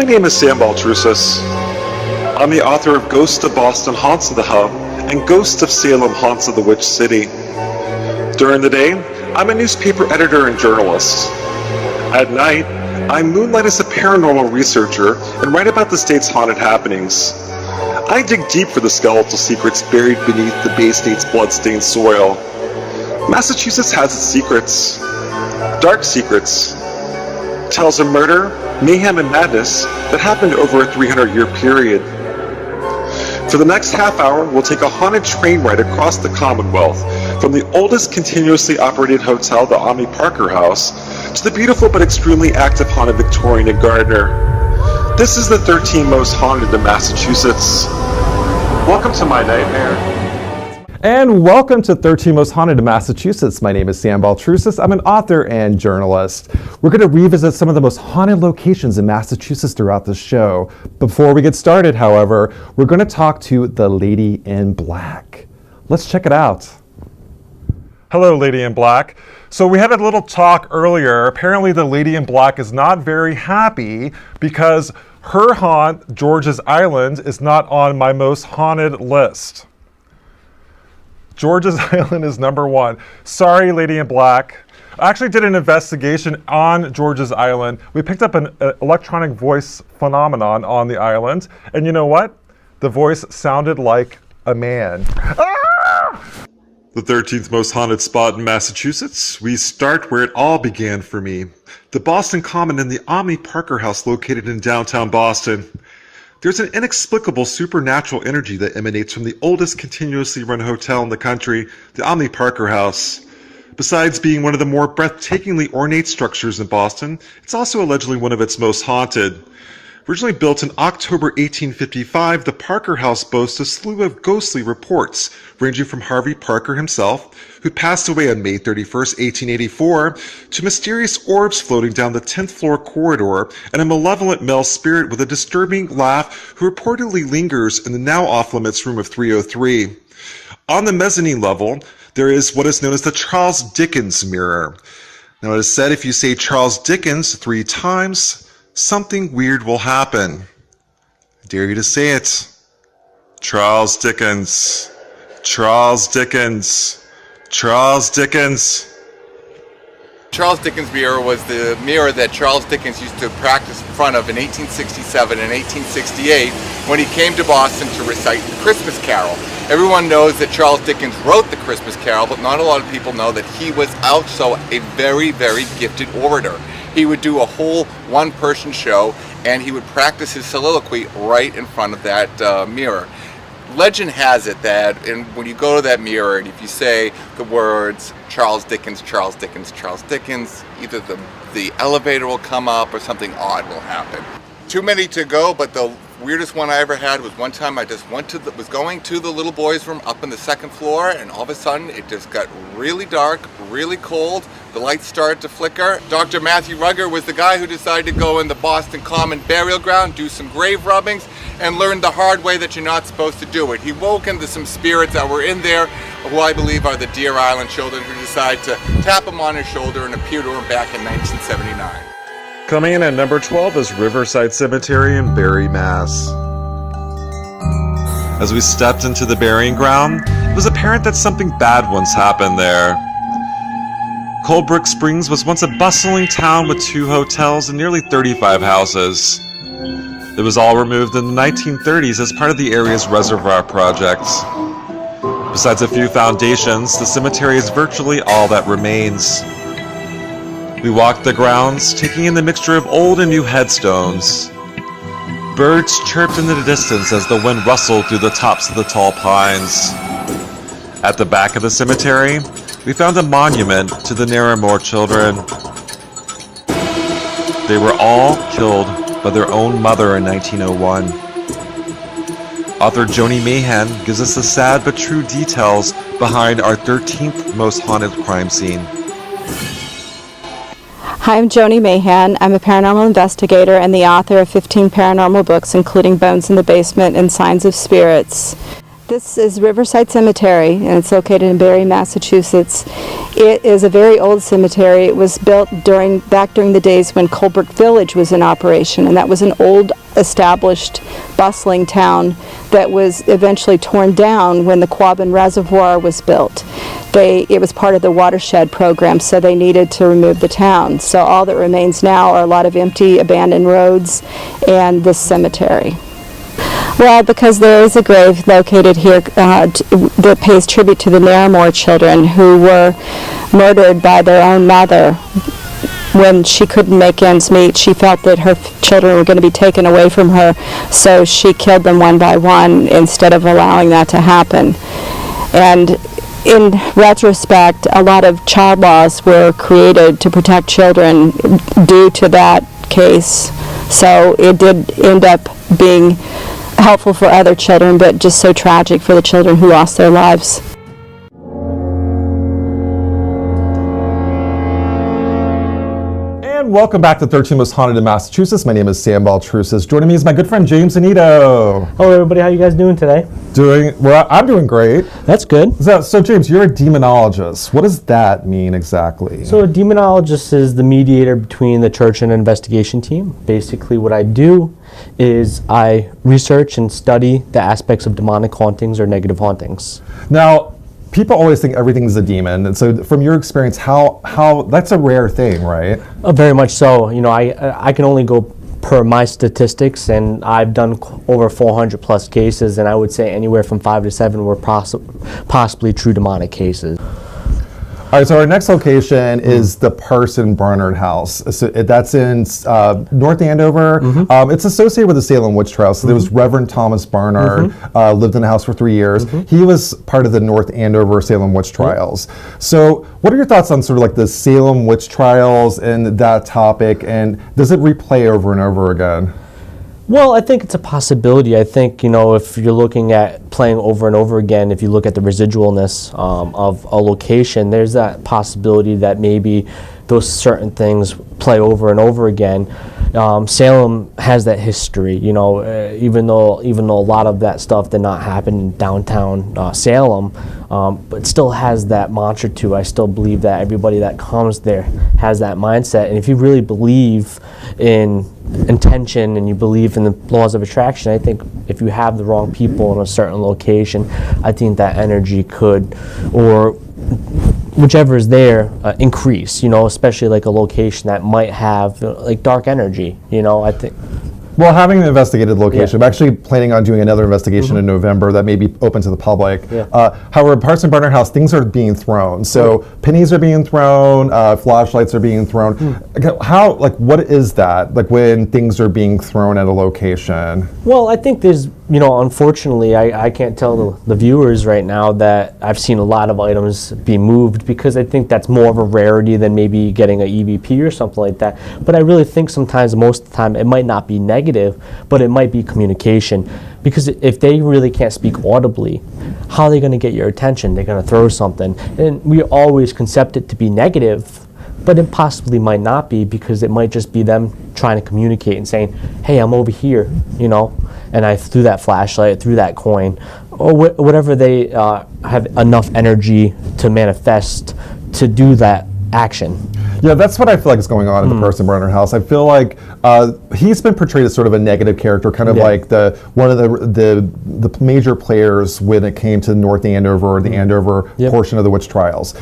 My name is Sam Baltrusis. I'm the author of Ghosts of Boston Haunts of the Hub and Ghosts of Salem Haunts of the Witch City. During the day, I'm a newspaper editor and journalist. At night, I moonlight as a paranormal researcher and write about the state's haunted happenings. I dig deep for the skeletal secrets buried beneath the Bay State's blood-stained soil. Massachusetts has its secrets. Dark secrets. Tales of murder, mayhem, and madness that happened over a 300-year period. For the next half hour, we'll take a haunted train ride across the Commonwealth, from the oldest continuously operated hotel, the Omni Parker House, to the beautiful but extremely active haunted Victorian in Gardner. This is the 13 most haunted in Massachusetts. Welcome to my nightmare. And welcome to 13 Most Haunted in Massachusetts. My name is Sam Baltrusis. I'm an author and journalist. We're going to revisit some of the most haunted locations in Massachusetts throughout the show. Before we get started, however, we're going to talk to the Lady in Black. Let's check it out. Hello, Lady in Black. So we had a little talk earlier. Apparently the Lady in Black is not very happy because her haunt, George's Island, is not on my most haunted list. George's Island is number one. Sorry, Lady in Black. I actually did an investigation on George's Island. We picked up an electronic voice phenomenon on the island. And you know what? The voice sounded like a man. Ah! The 13th most haunted spot in Massachusetts. We start where it all began for me. The Boston Common and the Omni Parker House located in downtown Boston. There's an inexplicable supernatural energy that emanates from the oldest continuously run hotel in the country, the Omni Parker House. Besides being one of the more breathtakingly ornate structures in Boston, it's also allegedly one of its most haunted. Originally built in October 1855, the Parker House boasts a slew of ghostly reports, ranging from Harvey Parker himself, who passed away on May 31st, 1884, to mysterious orbs floating down the 10th floor corridor, and a malevolent male spirit with a disturbing laugh who reportedly lingers in the now off-limits room of 303. On the mezzanine level, there is what is known as the Charles Dickens mirror. Now it is said if you say Charles Dickens 3 times, something weird will happen. I dare you to say it. Charles Dickens. Charles Dickens. Charles Dickens. Charles Dickens mirror was the mirror that Charles Dickens used to practice in front of in 1867 and 1868 when he came to Boston to recite the Christmas Carol. Everyone knows that Charles Dickens wrote the Christmas Carol, but not a lot of people know that he was also a very, very gifted orator. He would do a whole one-person show, and he would practice his soliloquy right in front of that mirror. Legend has it that when you go to that mirror, and if you say the words Charles Dickens, Charles Dickens, Charles Dickens, either the elevator will come up or something odd will happen. Too many to go, but the weirdest one I ever had was one time I just was going to the little boys' room up on the 2nd floor, and all of a sudden it just got really dark, really cold. The lights started to flicker. Dr. Matthew Rugger was the guy who decided to go in the Boston Common burial ground, do some grave rubbings, and learn the hard way that you're not supposed to do it. He woke into some spirits that were in there, who I believe are the Deer Island children, who decided to tap him on his shoulder and appear to him back in 1979. Coming in at number 12 is Riverside Cemetery in Barre, Mass. As we stepped into the burying ground, it was apparent that something bad once happened there. Coldbrook Springs was once a bustling town with 2 hotels and nearly 35 houses. It was all removed in the 1930s as part of the area's reservoir project. Besides a few foundations, the cemetery is virtually all that remains. We walked the grounds, taking in the mixture of old and new headstones. Birds chirped in the distance as the wind rustled through the tops of the tall pines. At the back of the cemetery, we found a monument to the Narramore children. They were all killed by their own mother in 1901. Author Joni Mahan gives us the sad but true details behind our 13th most haunted crime scene. Hi, I'm Joni Mahan. I'm a paranormal investigator and the author of 15 paranormal books, including Bones in the Basement and Signs of Spirits. This is Riverside Cemetery, and it's located in Barre, Massachusetts. It is a very old cemetery. It was built back during the days when Colebrook Village was in operation, and that was an old, established, bustling town that was eventually torn down when the Quabbin Reservoir was built. It was part of the watershed program, so they needed to remove the town. So all that remains now are a lot of empty, abandoned roads and this cemetery. Well, because there is a grave located here that pays tribute to the Narramore children who were murdered by their own mother. When she couldn't make ends meet, she felt that her children were going to be taken away from her, so she killed them one by one instead of allowing that to happen. And in retrospect, a lot of child laws were created to protect children due to that case. So it did end up being helpful for other children, but just so tragic for the children who lost their lives. And welcome back to 13 Most Haunted in Massachusetts. My name is Sam Baltrusis. Joining me is my good friend James Anito. Hello everybody, how you guys doing today? I'm doing great. That's good. So James, you're a demonologist. What does that mean exactly? So a demonologist is the mediator between the church and an investigation team. Basically what I do is I research and study the aspects of demonic hauntings or negative hauntings. Now, people always think everything's a demon, and so from your experience, how that's a rare thing, right? Very much so. You know, I can only go per my statistics, and I've done over 400 plus cases, and I would say anywhere from 5 to 7 were possibly true demonic cases. All right, so our next location is the Parson Barnard house. So that's in North Andover. It's associated with the Salem witch trials. So there was Reverend Thomas Barnard, lived in the house for 3 years. He was part of the North Andover Salem witch trials. So what are your thoughts on sort of like the Salem witch trials and that topic, and does it replay over and over again? Well, I think it's a possibility. I think, you know, if you're looking at playing over and over again, if you look at the residualness of a location, there's that possibility that maybe those certain things play over and over again. Salem has that history, you know, even though a lot of that stuff did not happen in downtown Salem, but still has that mantra to. I still believe that everybody that comes there has that mindset, and if you really believe in intention and you believe in the laws of attraction, I think if you have the wrong people in a certain location, I think that energy could, or whichever is there, increase, you know, especially like a location that might have like dark energy, you know, I think. Well, having an investigated location, I'm actually planning on doing another investigation in November that may be open to the public. However, Parson Barnard House, things are being thrown. So pennies are being thrown, flashlights are being thrown. How, like, what is that? Like when things are being thrown at a location? Well, I think there's, you know, unfortunately, I can't tell the viewers right now that I've seen a lot of items be moved, because I think that's more of a rarity than maybe getting an EVP or something like that. But I really think sometimes, most of the time, it might not be negative, but it might be communication. Because if they really can't speak audibly, how are they going to get your attention? They're going to throw something. And we always concept it to be negative, but it possibly might not be, because it might just be them trying to communicate and saying, hey, I'm over here, you know, and I threw that flashlight, threw that coin, or whatever they have enough energy to manifest to do that action. Yeah, that's what I feel like is going on in the Parson Barnard House. I feel like he's been portrayed as sort of a negative character, kind of like one of the major players when it came to North Andover or the Andover portion of the witch trials.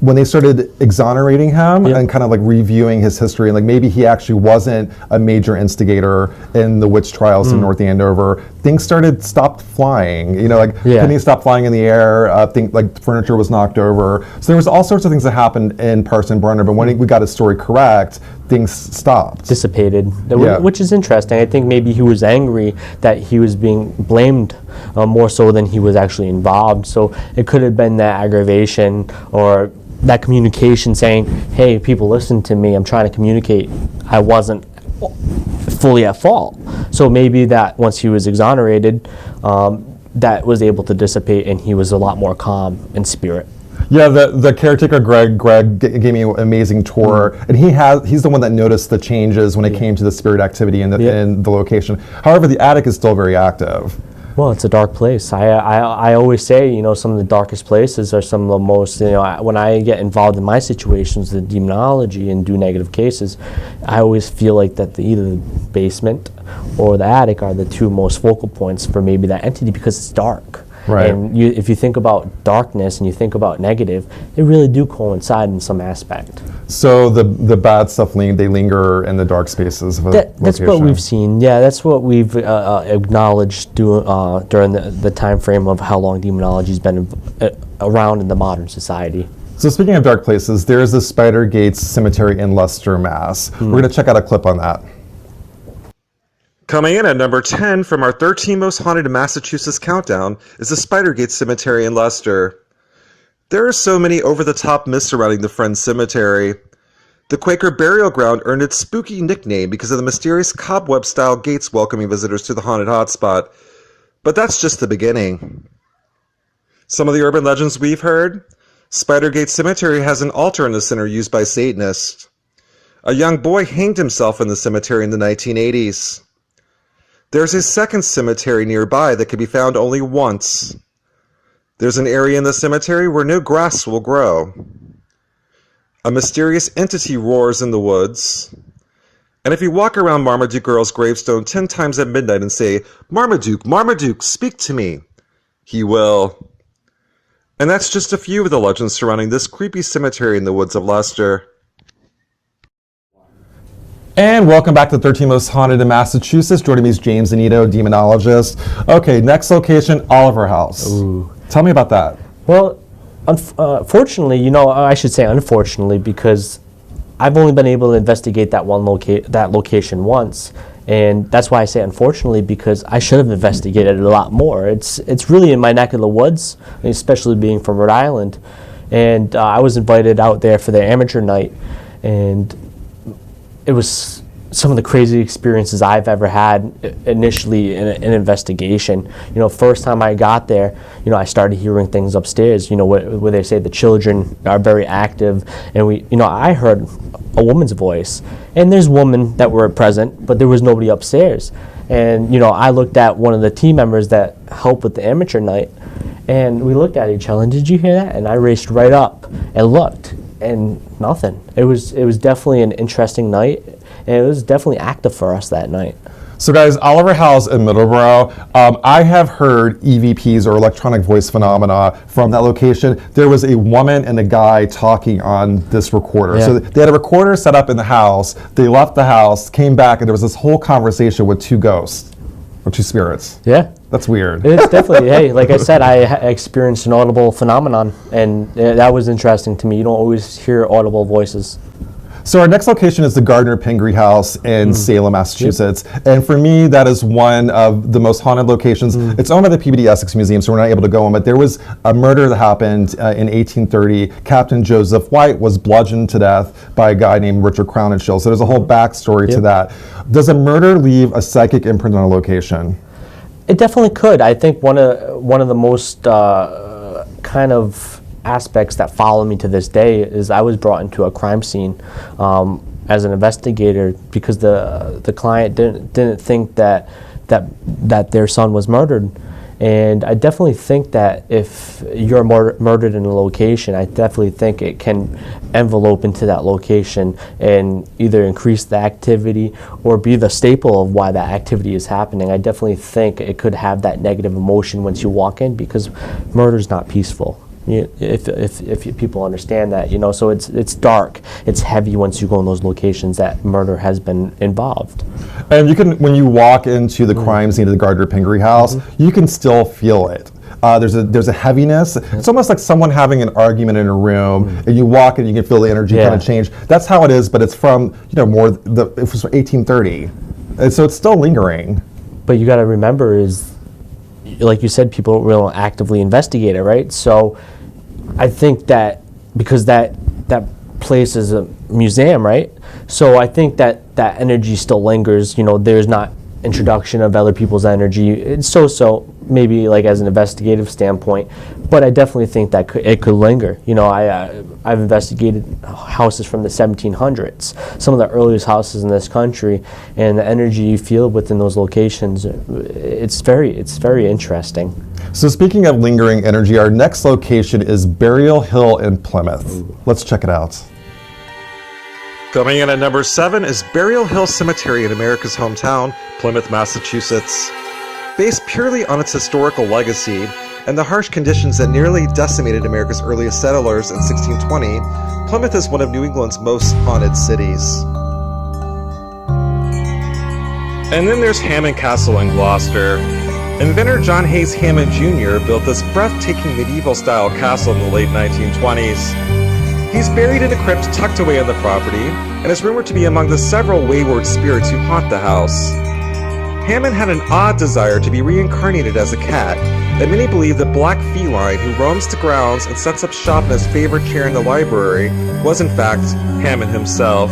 When they started exonerating him and kind of like reviewing his history, and like maybe he actually wasn't a major instigator in the witch trials in North Andover, things stopped flying. You know, like pennies stopped flying in the air. Like furniture was knocked over. So there was all sorts of things that happened in Parson Barnard. But when we got his story correct, things stopped. Dissipated, which is interesting. I think maybe he was angry that he was being blamed more so than he was actually involved. So it could have been that aggravation or that communication saying, hey, people, listen to me, I'm trying to communicate. I wasn't fully at fault. So maybe that once he was exonerated, that was able to dissipate and he was a lot more calm in spirit. Yeah, the caretaker Greg gave me an amazing tour, and he's the one that noticed the changes when it came to the spirit activity in the location. However, the attic is still very active. Well, it's a dark place. I always say, some of the darkest places are some of the most, when I get involved in my situations with demonology and do negative cases, I always feel like that either the basement or the attic are the two most focal points for maybe that entity because it's dark. Right. And if you think about darkness and you think about negative, they really do coincide in some aspect. So the bad stuff, they linger in the dark spaces of a That's what location. we've seen. Yeah, that's what we've acknowledged during the time frame of how long demonology's been around in the modern society. So speaking of dark places, there's the Spider Gates Cemetery in Leicester, Mass. We're going to check out a clip on that. Coming in at number 10 from our 13 Most Haunted in Massachusetts countdown is the Spidergate Cemetery in Leicester. There are so many over-the-top myths surrounding the Friends Cemetery. The Quaker burial ground earned its spooky nickname because of the mysterious cobweb-style gates welcoming visitors to the haunted hotspot. But that's just the beginning. Some of the urban legends we've heard? Spidergate Cemetery has an altar in the center used by Satanists. A young boy hanged himself in the cemetery in the 1980s. There's a second cemetery nearby that can be found only once. There's an area in the cemetery where no grass will grow. A mysterious entity roars in the woods. And if you walk around Marmaduke Earl's gravestone 10 times at midnight and say, "Marmaduke, Marmaduke, speak to me," he will. And that's just a few of the legends surrounding this creepy cemetery in the woods of Leicester. And welcome back to 13 Most Haunted in Massachusetts. Joining me is James Anito, demonologist. Okay, next location, Oliver House. Ooh. Tell me about that. Well, fortunately, I should say unfortunately, because I've only been able to investigate that location once, and that's why I say unfortunately, because I should have investigated it a lot more. It's really in my neck of the woods, especially being from Rhode Island, and I was invited out there for their amateur night, and it was some of the crazy experiences I've ever had initially in an investigation. First time I got there, I started hearing things upstairs, where they say the children are very active. And I heard a woman's voice. And there's women that were present, but there was nobody upstairs. And, I looked at one of the team members that helped with the amateur night, and we looked at each other, and did you hear that? And I raced right up and looked. And nothing. It was definitely an interesting night, and it was definitely active for us that night. So guys, Oliver House in Middleborough, I have heard EVPs or electronic voice phenomena from that location. There was a woman and a guy talking on this recorder. Yeah. So they had a recorder set up in the house, they left the house, came back, and there was this whole conversation with two ghosts, or two spirits. Yeah. That's weird. It's definitely, hey, like I said, I experienced an audible phenomenon, and that was interesting to me. You don't always hear audible voices. So our next location is the Gardner-PIngree house in Salem, Massachusetts. Yep. And for me, that is one of the most haunted locations. It's owned by the Peabody Essex Museum, so we're not able to go in, but there was a murder that happened in 1830. Captain Joseph White was bludgeoned to death by a guy named Richard Crowninshill. So there's a whole backstory to that. Does a murder leave a psychic imprint on a location? It definitely could. I think one of the most kind of aspects that follow me to this day is I was brought into a crime scene as an investigator because the client didn't think that their son was murdered. And I definitely think that if you're murdered in a location, I definitely think it can envelope into that location and either increase the activity or be the staple of why that activity is happening. I definitely think it could have that negative emotion once you walk in because murder's not peaceful. If people understand that, so it's dark, it's heavy once you go in those locations that murder has been involved. And you can, when you walk into the crime scene of the Gardner-PIngree house, you can still feel it. There's a heaviness. It's almost like someone having an argument in a room, and you walk and you can feel the energy kind of change. That's how it is, but it's from it was from 1830, and so it's still lingering. But you got to remember is, like you said, people will actively investigate it, right? So I think that because that place is a museum, right? So I think that energy still lingers. There's not introduction of other people's energy. It's so maybe like as an investigative standpoint, but I definitely think that it could linger. You know, I've investigated houses from the 1700s, some of the earliest houses in this country, and the energy you feel within those locations, it's very interesting. So speaking of lingering energy, our next location is Burial Hill in Plymouth. Let's check it out. Coming in at number 7 is Burial Hill Cemetery in America's hometown, Plymouth, Massachusetts. Based purely on its historical legacy and the harsh conditions that nearly decimated America's earliest settlers in 1620, Plymouth is one of New England's most haunted cities. And then there's Hammond Castle in Gloucester. Inventor John Hayes Hammond Jr. built this breathtaking medieval-style castle in the late 1920s. He's buried in a crypt tucked away on the property, and is rumored to be among the several wayward spirits who haunt the house. Hammond had an odd desire to be reincarnated as a cat, and many believe that Black Feline, who roams the grounds and sets up shop in his favorite chair in the library, was in fact Hammond himself.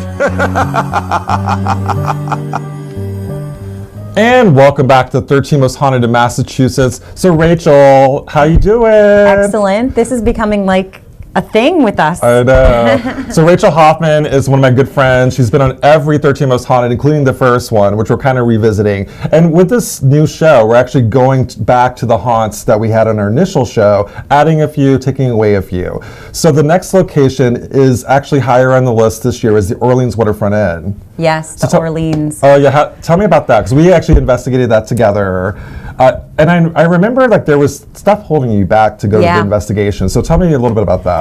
And welcome back to 13 Most Haunted in Massachusetts. So Rachel, how you doing? Excellent. This is becoming like a thing with us. I know. So Rachel Hoffman is one of my good friends. She's been on every 13 Most Haunted, including the first one, which we're kind of revisiting. And with this new show, we're actually going back to the haunts that we had on our initial show, adding a few, taking away a few. So the next location is actually higher on the list this year, is the Orleans Waterfront Inn. Yes, the Orleans. Oh yeah, tell me about that, because we actually investigated that together. And I remember like there was stuff holding you back to go to the investigation. So tell me a little bit about that.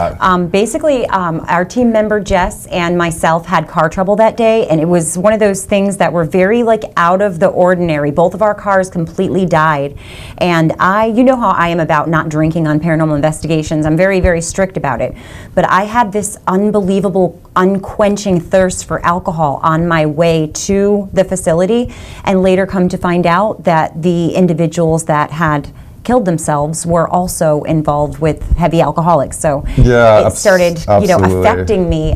Basically, our team member Jess and myself had car trouble that day, and it was one of those things that were very like out of the ordinary. Both of our cars completely died, and you know how I am about not drinking on paranormal investigations. I'm very, very strict about it. But I had this unbelievable, unquenching thirst for alcohol on my way to the facility, and later come to find out that the individuals that had killed themselves were also involved with heavy alcoholics. So it started, affecting me.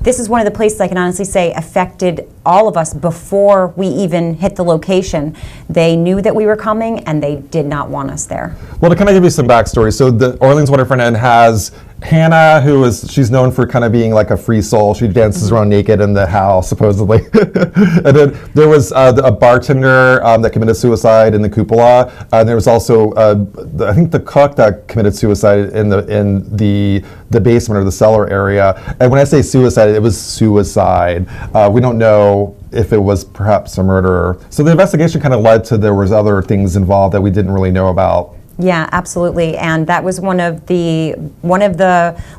This is one of the places I can honestly say affected all of us before we even hit the location. They knew that we were coming, and they did not want us there. Well, to kind of give you some backstory, so the Orleans Waterfront Inn has Hannah, she's known for kind of being like a free soul. She dances around naked in the house, supposedly. And then there was a bartender that committed suicide in the cupola. And there was also, I think, the cook that committed suicide in the basement or the cellar area. And when I say suicide, it was suicide. We don't know if it was perhaps a murderer. So the investigation kind of led to there was other things involved that we didn't really know about. Yeah, absolutely, and that was one of the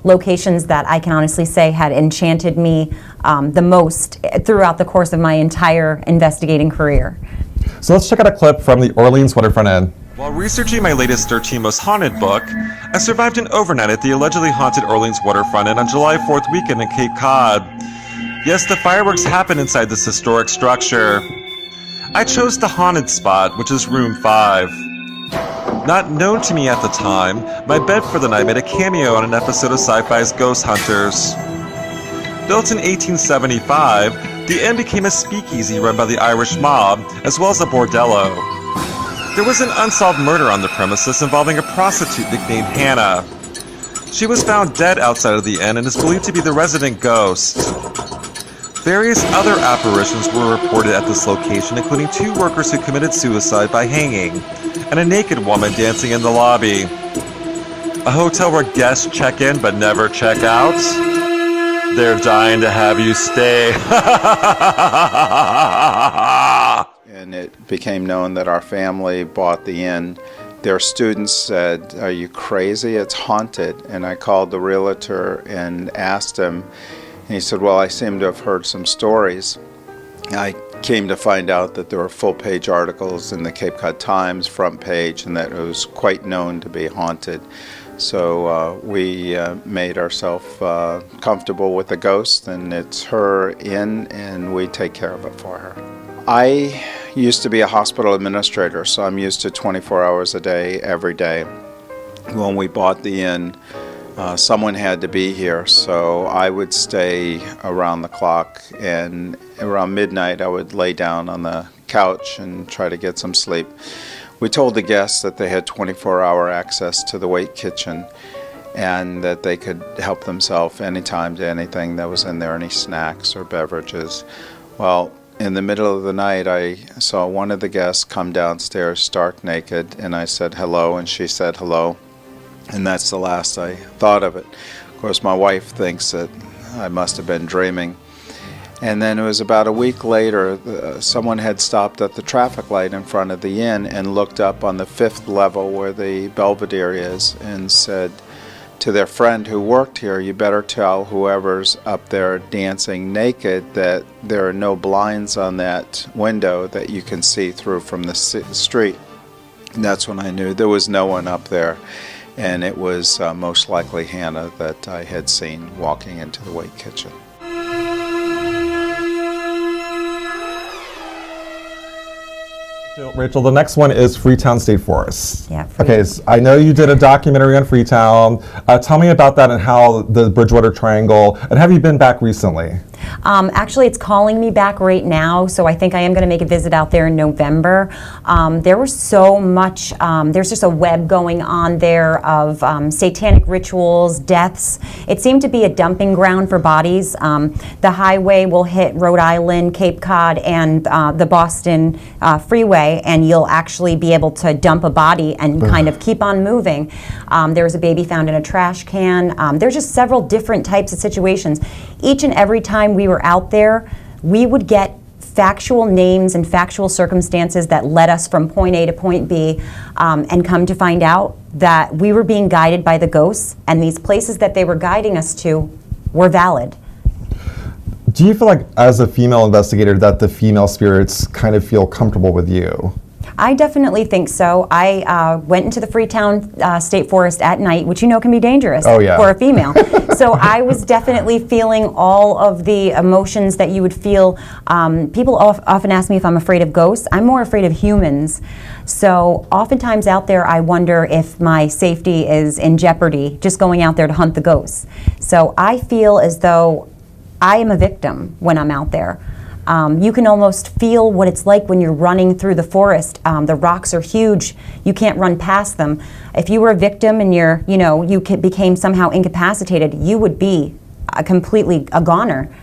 locations that I can honestly say had enchanted me the most throughout the course of my entire investigating career. So let's check out a clip from the Orleans Waterfront Inn. While researching my latest 13 Most Haunted book, I survived an overnight at the allegedly haunted Orleans Waterfront Inn on July 4th weekend in Cape Cod. Yes, the fireworks happened inside this historic structure. I chose the haunted spot, which is room 5. Not known to me at the time, my bed for the night made a cameo on an episode of Sci-Fi's Ghost Hunters. Built in 1875, the inn became a speakeasy run by the Irish mob, as well as a bordello. There was an unsolved murder on the premises involving a prostitute nicknamed Hannah. She was found dead outside of the inn and is believed to be the resident ghost. Various other apparitions were reported at this location, including 2 workers who committed suicide by hanging, and a naked woman dancing in the lobby. A hotel where guests check in but never check out. They're dying to have you stay. And it became known that our family bought the inn. Their students said, "Are you crazy? It's haunted." And I called the realtor and asked him, and he said, "Well, I seem to have heard some stories." I came to find out that there were full-page articles in the Cape Cod Times front page, and that it was quite known to be haunted. So we made ourselves comfortable with the ghost, and it's her inn, and we take care of it for her. I used to be a hospital administrator, so I'm used to 24 hours a day, every day. When we bought the inn, someone had to be here, so I would stay around the clock, and around midnight I would lay down on the couch and try to get some sleep. We told the guests that they had 24-hour access to the wait kitchen and that they could help themselves anytime to anything that was in there, any snacks or beverages. Well, in the middle of the night, I saw one of the guests come downstairs stark naked, and I said hello, and she said hello, and that's the last I thought of it. Of course, my wife thinks that I must have been dreaming. And then it was about a week later, someone had stopped at the traffic light in front of the inn and looked up on the 5th level where the Belvedere is and said to their friend who worked here, "You better tell whoever's up there dancing naked that there are no blinds on that window that you can see through from the street." And that's when I knew there was no one up there, and it was most likely Hannah that I had seen walking into the wait kitchen. Rachel, the next one is Freetown State Forest. Yeah. Okay, so I know you did a documentary on Freetown. Tell me about that and how the Bridgewater Triangle, and have you been back recently? Actually, it's calling me back right now, so I think I am going to make a visit out there in November. There was so much, there's just a web going on there of satanic rituals, deaths. It seemed to be a dumping ground for bodies. The highway will hit Rhode Island, Cape Cod, and the Boston freeway, and you'll actually be able to dump a body and kind of keep on moving. There was a baby found in a trash can. There's just several different types of situations. Each and every time we were out there, we would get factual names and factual circumstances that led us from point A to point B, and come to find out that we were being guided by the ghosts, and these places that they were guiding us to were valid. Do you feel like, as a female investigator, that the female spirits kind of feel comfortable with you? I definitely think so. I went into the Freetown State Forest at night, which you know can be dangerous for a female. So I was definitely feeling all of the emotions that you would feel. People often ask me if I'm afraid of ghosts. I'm more afraid of humans. So oftentimes out there, I wonder if my safety is in jeopardy just going out there to hunt the ghosts. So I feel as though I am a victim when I'm out there. You can almost feel what it's like when you're running through the forest. The rocks are huge. You can't run past them. If you were a victim and you became somehow incapacitated, you would be completely a goner.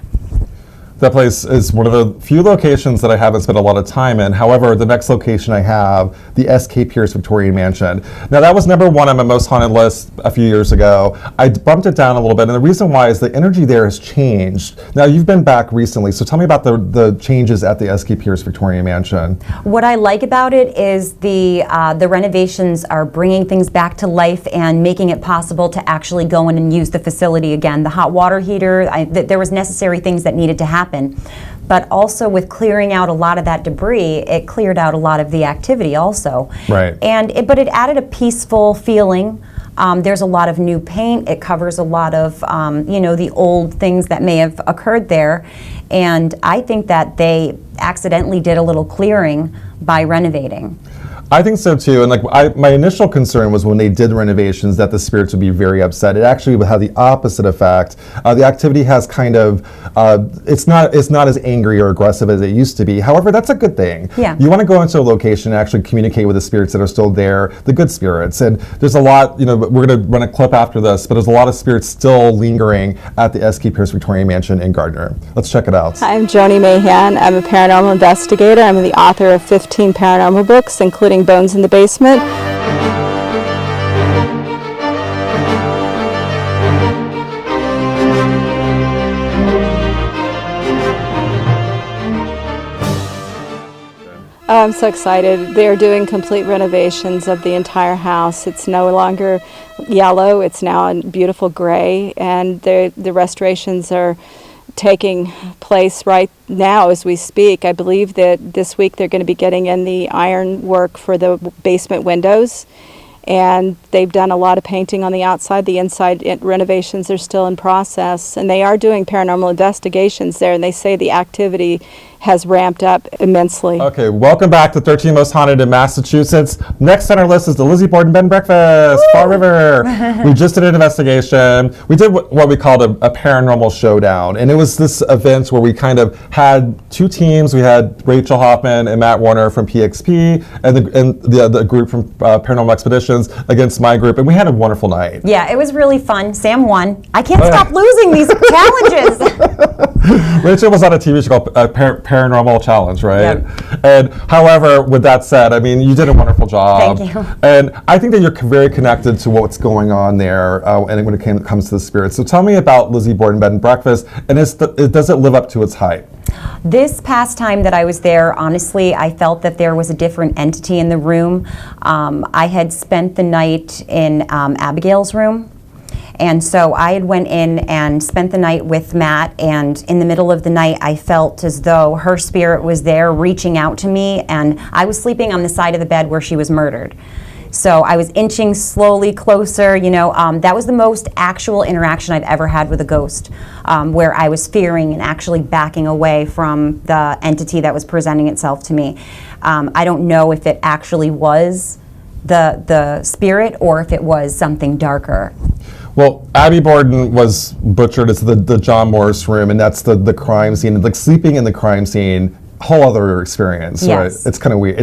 That place is one of the few locations that I haven't spent a lot of time in. However, the next location I have, the S.K. Pierce Victorian Mansion. Now, that was number one on my most haunted list a few years ago. I bumped it down a little bit, and the reason why is the energy there has changed. Now, you've been back recently, so tell me about the changes at the S.K. Pierce Victorian Mansion. What I like about it is the renovations are bringing things back to life and making it possible to actually go in and use the facility again. The hot water heater, there was necessary things that needed to happen. But also with clearing out a lot of that debris, it cleared out a lot of the activity also. Right. But it added a peaceful feeling. There's a lot of new paint. It covers a lot of the old things that may have occurred there. And I think that they accidentally did a little clearing by renovating. I think so too, and my initial concern was when they did renovations that the spirits would be very upset. It actually would have the opposite effect. The activity has kind of, it's not as angry or aggressive as it used to be. However, that's a good thing. Yeah. You want to go into a location and actually communicate with the spirits that are still there, the good spirits. And there's a lot, we're going to run a clip after this, but there's a lot of spirits still lingering at the S.K. Pierce Victorian Mansion in Gardner. Let's check it out. I'm Joni Mahan. I'm a paranormal investigator. I'm the author of 15 paranormal books, including Bones in the Basement. I'm so excited. They're doing complete renovations of the entire house. It's no longer yellow, it's now in beautiful gray, and the restorations are taking place right now as we speak. I believe that this week they're going to be getting in the iron work for the basement windows, and they've done a lot of painting on the outside. The inside renovations are still in process, and they are doing paranormal investigations there, and they say the activity has ramped up immensely. Okay, welcome back to 13 Most Haunted in Massachusetts. Next on our list is the Lizzie Borden Bed and Breakfast, Fall River. We just did an investigation. We did what we called a paranormal showdown, and it was this event where we kind of had two teams. We had Rachel Hoffman and Matt Warner from PXP, and the group from Paranormal Expeditions against my group, and we had a wonderful night. Yeah, it was really fun. Sam won. I can't stop losing these challenges. Rachel was on a TV show called Paranormal Challenge, right? Yep. And however, with that said, I mean, you did a wonderful job. Thank you. And I think that you're very connected to what's going on there and when it comes to the spirits. So tell me about Lizzie Borden Bed and Breakfast, and does it live up to its hype? This past time that I was there, honestly, I felt that there was a different entity in the room. I had spent the night in Abigail's room. And so I had went in and spent the night with Matt, and in the middle of the night I felt as though her spirit was there reaching out to me, and I was sleeping on the side of the bed where she was murdered. So I was inching slowly closer, that was the most actual interaction I've ever had with a ghost, where I was fearing and actually backing away from the entity that was presenting itself to me. I don't know if it actually was the spirit or if it was something darker. Well, Abby Borden was butchered as the John Morris room, and that's the crime scene. Like sleeping in the crime scene, whole other experience, yes. Right? It's kind of weird.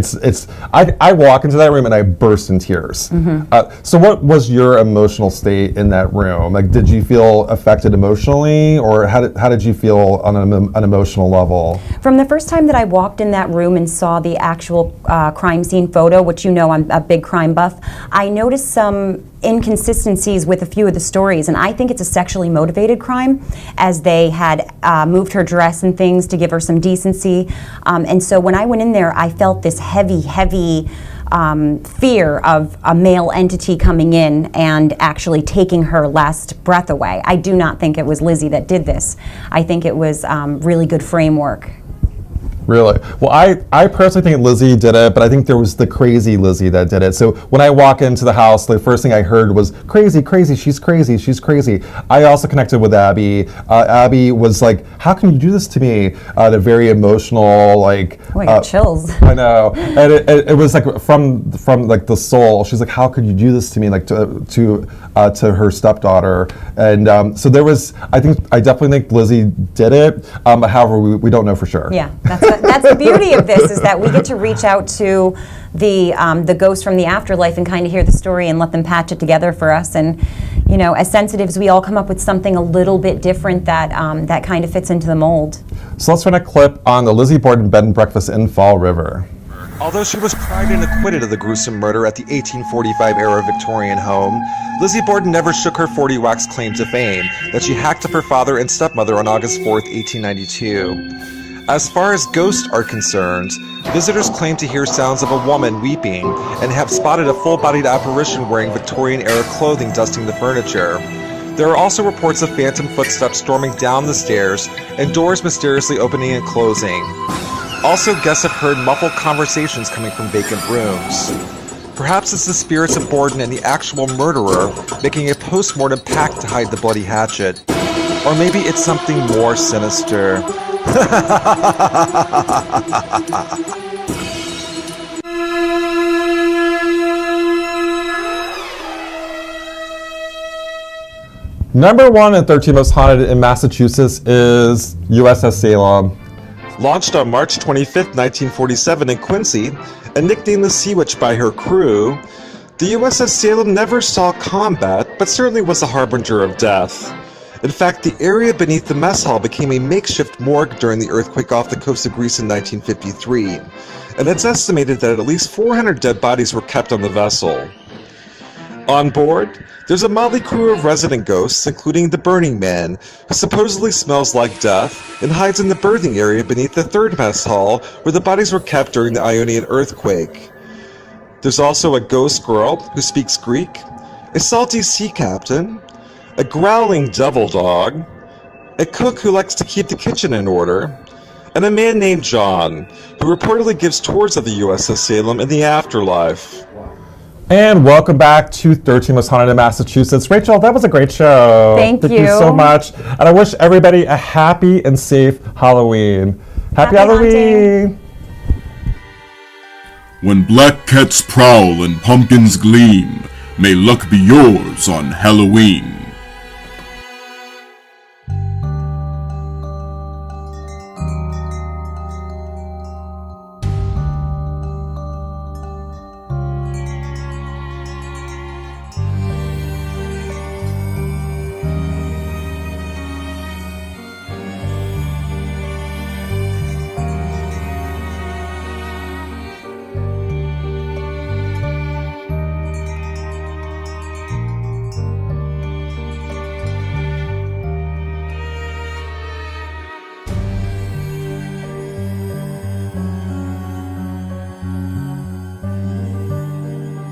I walk into that room and I burst in tears. Mm-hmm. So what was your emotional state in that room? Like, did you feel affected emotionally, or how did you feel on an emotional level? From the first time that I walked in that room and saw the actual crime scene photo, which I'm a big crime buff, I noticed some inconsistencies with a few of the stories, and I think it's a sexually motivated crime, as they had moved her dress and things to give her some decency. And so when I went in there, I felt this heavy fear of a male entity coming in and actually taking her last breath away. I do not think it was Lizzie that did this. I think it was really good framework. Really? Well, I personally think Lizzie did it, but I think there was the crazy Lizzie that did it. So when I walk into the house, the first thing I heard was, crazy, she's crazy, she's crazy. I also connected with Abby. Abby was like, how can you do this to me? The very emotional, like... Oh, I got chills. I know. And it was like from like the soul. She's like, how could you do this to me? Like to her stepdaughter. And so there was, I definitely think Lizzie did it. However, we don't know for sure. Yeah, that's the beauty of this, is that we get to reach out to the ghosts from the afterlife and kind of hear the story and let them patch it together for us. And as sensitives, we all come up with something a little bit different that kind of fits into the mold. So let's run a clip on the Lizzie Borden Bed and Breakfast in Fall River. Although she was tried and acquitted of the gruesome murder at the 1845-era Victorian home, Lizzie Borden never shook her 40 wax claim to fame that she hacked up her father and stepmother on August 4th, 1892. As far as ghosts are concerned, visitors claim to hear sounds of a woman weeping and have spotted a full-bodied apparition wearing Victorian-era clothing dusting the furniture. There are also reports of phantom footsteps storming down the stairs and doors mysteriously opening and closing. Also, guests have heard muffled conversations coming from vacant rooms. Perhaps it's the spirits of Borden and the actual murderer making a post-mortem pact to hide the bloody hatchet. Or maybe it's something more sinister. Number 1 and 13 most haunted in Massachusetts is USS Salem. Launched on March 25, 1947 in Quincy, and nicknamed the Sea Witch by her crew, the USS Salem never saw combat, but certainly was a harbinger of death. In fact, the area beneath the mess hall became a makeshift morgue during the earthquake off the coast of Greece in 1953, and it's estimated that at least 400 dead bodies were kept on the vessel. On board, there's a motley crew of resident ghosts, including the Burning Man, who supposedly smells like death and hides in the berthing area beneath the third mess hall where the bodies were kept during the Ionian earthquake. There's also a ghost girl who speaks Greek, a salty sea captain, a growling devil dog, a cook who likes to keep the kitchen in order, and a man named John, who reportedly gives tours of the USS Salem in the afterlife. And welcome back to 13 Most Haunted in Massachusetts. Rachel, that was a great show. Thank you. Thank you so much. And I wish everybody a happy and safe Halloween. Happy hunting. Halloween! When black cats prowl and pumpkins gleam, may luck be yours on Halloween.